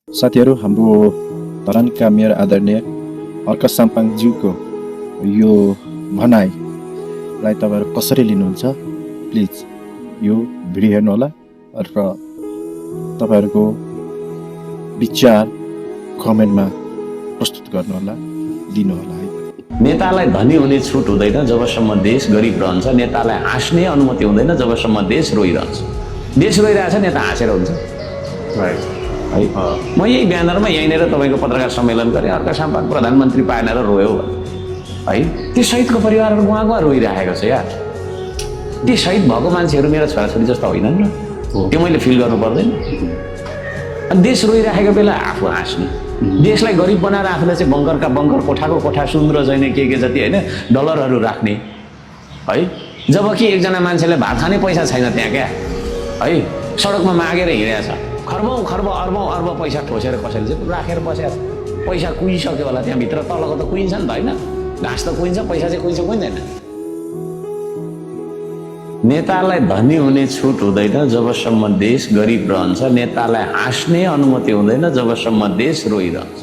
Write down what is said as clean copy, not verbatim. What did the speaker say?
साथीहरू, हाम्रो धरानका मेयर आदरणीय अर्क साम्पाङज्यूको यो भनाइलाई तपाईँहरू कसरी लिनुहुन्छ, प्लिज यो भिडियो हेर्नुहोला र तपाईँहरूको विचार कमेन्टमा प्रस्तुत गर्नुहोला, दिनुहोला है। नेतालाई धनी हुने छुट हुँदैन जबसम्म देश गरिब रहन्छ। नेतालाई हाँस्ने अनुमति हुँदैन जबसम्म देश रोइरहन्छ। देश रोइरहेछ, नेता हाँसेर हुन्छ है। म यही ब्यानरमा यहीँनिर तपाईँको पत्रकार सम्मेलन गरेँ, अर्का साम्पाङ प्रधानमन्त्री पाएन र रोयो है। त्यो शहीदको परिवारहरू उहाँ रोइरहेको छ यार। ती शहीद भएको मान्छेहरू मेरो छोराछोरी जस्तो होइनन् र, त्यो मैले फिल गर्नु पर्दैन। अनि देश रोइरहेको बेला आफू हाँस्ने, देशलाई गरिब बनाएर आफूलाई चाहिँ बङ्करका बङ्कर, कोठाको कोठा, सुन्दर छैन के जति होइन डलरहरू राख्ने है। जबकि एकजना मान्छेले भात खाने पैसा छैन त्यहाँ क्या है, सडकमा मागेर हिँडेको छ, खर्बौँ अर्बौँ पैसा ठोसेर कसैले चाहिँ राखेर बसेको छ। पैसा कुहिसक्यो होला त्यहाँभित्र, तलको त कुहिन्छ नि त होइन, घाँस त कुहिन्छ, पैसा चाहिँ कुहिँदैन। नेतालाई धनी हुने छुट हुँदैन जबसम्म देश गरिब रहन्छ। नेतालाई हाँस्ने अनुमति हुँदैन जबसम्म देश रोइरहन्छ।